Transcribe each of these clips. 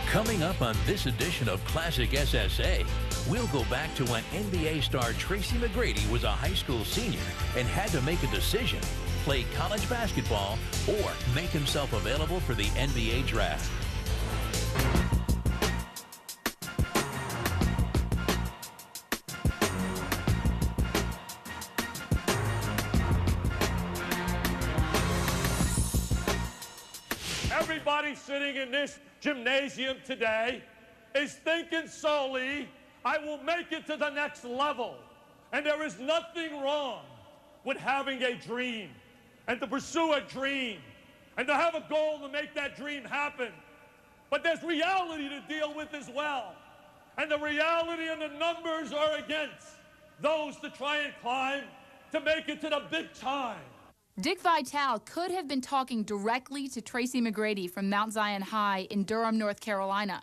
Coming up on this edition of Classic SSA, we'll go back to when NBA star Tracy McGrady was a high school senior and had to make a decision, play college basketball or make himself available for the NBA draft. Everybody sitting in this gymnasium today is thinking solely, I will make it to the next level. And there is nothing wrong with having a dream and to pursue a dream and to have a goal to make that dream happen. But there's reality to deal with as well. And the reality and the numbers are against those to try and climb to make it to the big time. Dick Vitale could have been talking directly to Tracy McGrady from Mount Zion High in Durham, North Carolina,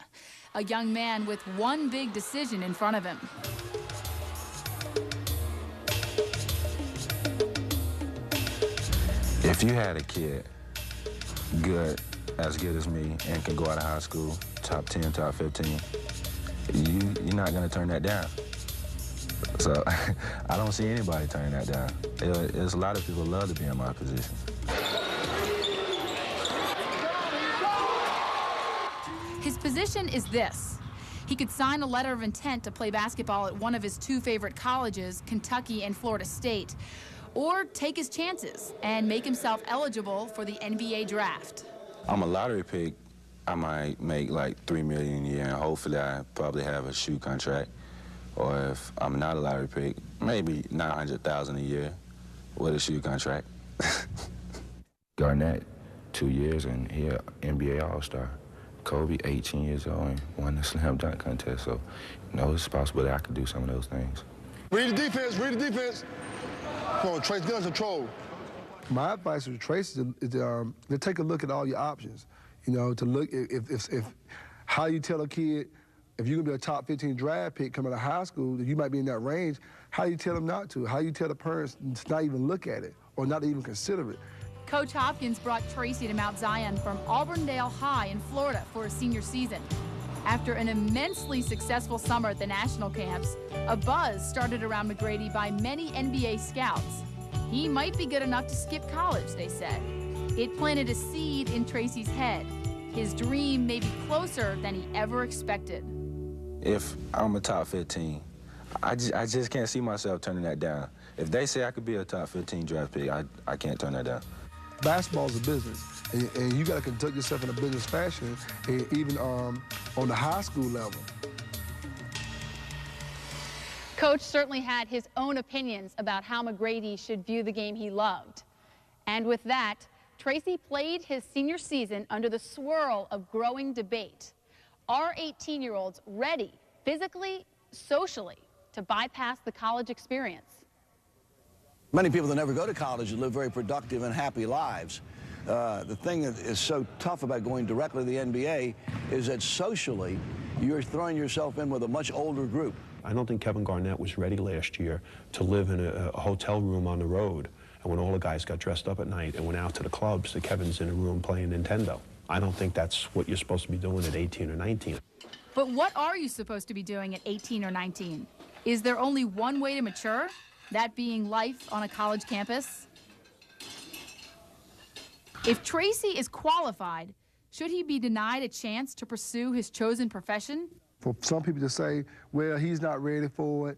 a young man with one big decision in front of him. If you had a kid as good as me and can go out of high school, top 10, top 15, you're not going to turn that down. So I don't see anybody turning that down. There's a lot of people who love to be in my position. His position is this. He could sign a letter of intent to play basketball at one of his two favorite colleges, Kentucky and Florida State, or take his chances and make himself eligible for the NBA draft. I'm a lottery pick. I might make like $3 million a year, and hopefully I probably have a shoe contract. Or if I'm not a lottery pick, maybe $900,000 a year with a shoe contract. Garnett, 2 years, and he an NBA All-Star. Kobe, 18 years old, and won the slam dunk contest. So, you know, it's possible that I could do some of those things. Read the defense, read the defense. Come on, Trace, get under control. My advice to Trace is to take a look at all your options. You know, to look if how you tell a kid, if you're going to be a top 15 draft pick coming out of high school, that you might be in that range, how you tell them not to? How you tell the parents to not even look at it or not even consider it? Coach Hopkins brought Tracy to Mount Zion from Auburndale High in Florida for his senior season. After an immensely successful summer at the national camps, a buzz started around McGrady by many NBA scouts. He might be good enough to skip college, they said. It planted a seed in Tracy's head. His dream may be closer than he ever expected. If I'm a top 15, I just can't see myself turning that down. If they say I could be a top 15 draft pick, I can't turn that down. Basketball is a business, and you got to conduct yourself in a business fashion, even on the high school level. Coach certainly had his own opinions about how McGrady should view the game he loved. And with that, Tracy played his senior season under the swirl of growing debate. Are 18-year-olds ready, physically, socially, to bypass the college experience? Many people that never go to college live very productive and happy lives. The thing that is so tough about going directly to the NBA is that socially, you're throwing yourself in with a much older group. I don't think Kevin Garnett was ready last year to live in a hotel room on the road, and when all the guys got dressed up at night and went out to the clubs, that Kevin's in a room playing Nintendo. I don't think that's what you're supposed to be doing at 18 or 19. But what are you supposed to be doing at 18 or 19? Is there only one way to mature? That being life on a college campus? If Tracy is qualified, should he be denied a chance to pursue his chosen profession? For some people to say, well, he's not ready for it,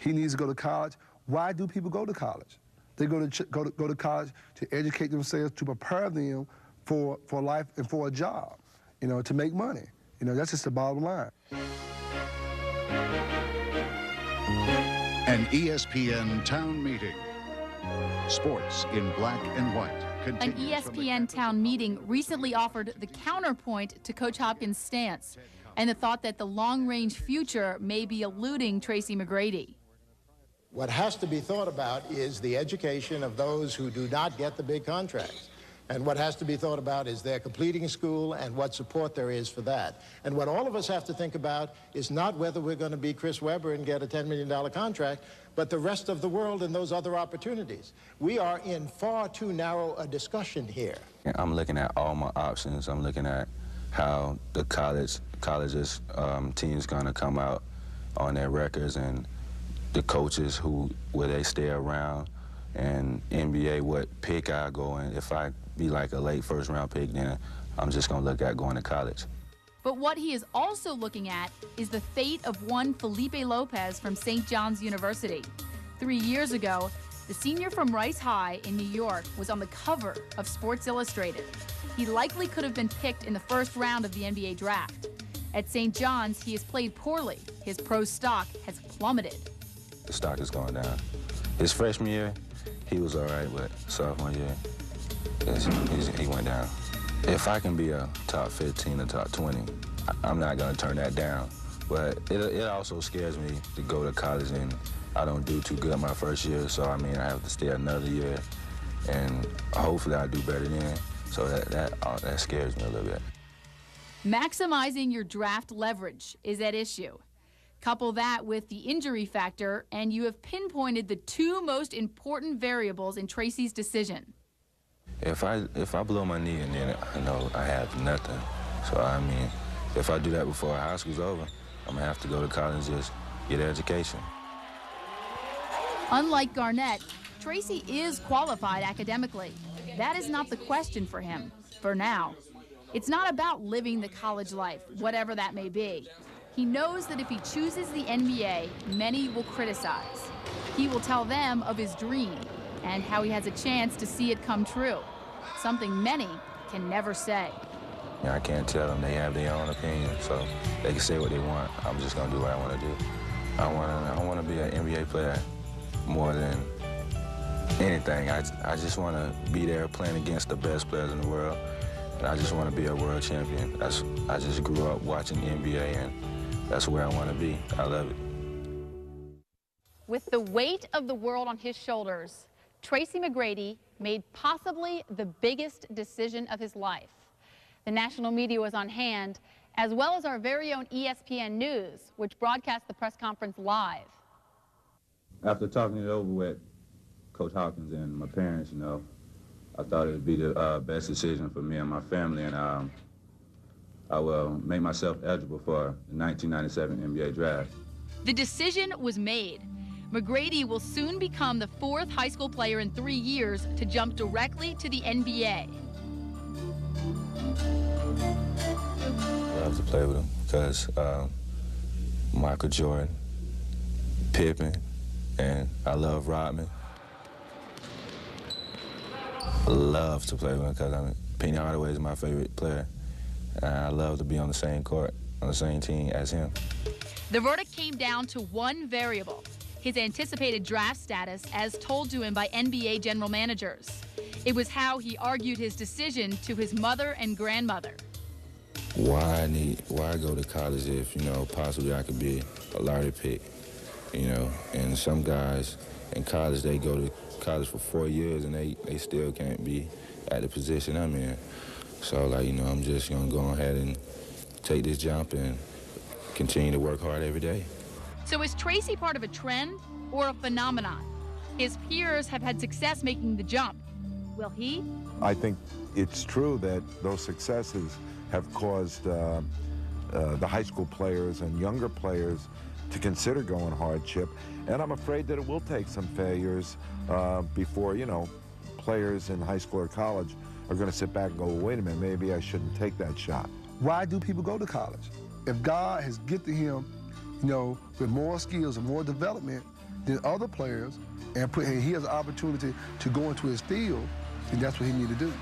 he needs to go to college. Why do people go to college? They go to college to educate themselves, to prepare them for life and for a job, you know, to make money. You know, that's just the bottom line. An ESPN town meeting. Sports in black and white. An ESPN town meeting recently offered the counterpoint to Coach Hopkins' stance and the thought that the long-range future may be eluding Tracy McGrady. What has to be thought about is the education of those who do not get the big contracts. And what has to be thought about is their completing school and what support there is for that. And what all of us have to think about is not whether we're going to be Chris Webber and get a $10 million contract, but the rest of the world and those other opportunities. We are in far too narrow a discussion here. I'm looking at all my options. I'm looking at how the colleges teams gonna come out on their records, and the coaches will they stay around, and NBA what pick I go in. If I be like a late first-round pick, then I'm just gonna look at going to college. But what he is also looking at is the fate of one Felipe Lopez from St. John's University. 3 years ago, the senior from Rice High in New York was on the cover of Sports Illustrated. He likely could have been picked in the first round of the NBA draft. At St. John's, he has played poorly. His pro stock has plummeted. The stock is going down. His freshman year, he was all right, but sophomore year, he went down. If I can be a top 15 or top 20, I'm not going to turn that down. But it also scares me to go to college and I don't do too good my first year, so I mean I have to stay another year, and hopefully I do better then. So that scares me a little bit. Maximizing your draft leverage is at issue. Couple that with the injury factor, and you have pinpointed the two most important variables in Tracy's decision. If I blow my knee and then I know I have nothing, so I mean, if I do that before high school's over, I'm gonna have to go to college and just get an education. Unlike Garnett, Tracy is qualified academically. That is not the question for him, for now. It's not about living the college life, whatever that may be. He knows that if he chooses the NBA, many will criticize. He will tell them of his dream and how he has a chance to see it come true, something many can never say. I can't tell them. They have their own opinion, so they can say what they want. I'm just gonna do what I want to do. I want to be an NBA player more than anything. I just want to be there playing against the best players in the world, and I just want to be a world champion. I just grew up watching the NBA, and that's where I want to be. I love it. With the weight of the world on his shoulders, Tracy McGrady made possibly the biggest decision of his life. The national media was on hand, as well as our very own ESPN News, which broadcast the press conference live. After talking it over with Coach Hawkins and my parents, I thought it would be the best decision for me and my family, and I will make myself eligible for the 1997 NBA draft. The decision was made. McGrady will soon become the fourth high school player in 3 years to jump directly to the NBA. I love to play with him because Michael Jordan, Pippen, and I love Rodman. I love to play with him because Penny Hardaway is my favorite player. And I love to be on the same court, on the same team as him. The verdict came down to one variable: his anticipated draft status as told to him by NBA general managers. It was how he argued his decision to his mother and grandmother. Why go to college if, possibly I could be a lottery pick, and some guys in college, they go to college for 4 years and they still can't be at the position I'm in. So, I'm just going to go ahead and take this jump and continue to work hard every day. So is Tracy part of a trend or a phenomenon? His peers have had success making the jump. Will he? I think it's true that those successes have caused the high school players and younger players to consider going hardship. And I'm afraid that it will take some failures before, players in high school or college are going to sit back and go, well, wait a minute, maybe I shouldn't take that shot. Why do people go to college? If God has gifted him, with more skills and more development than other players, and he has an opportunity to go into his field, then that's what he needs to do.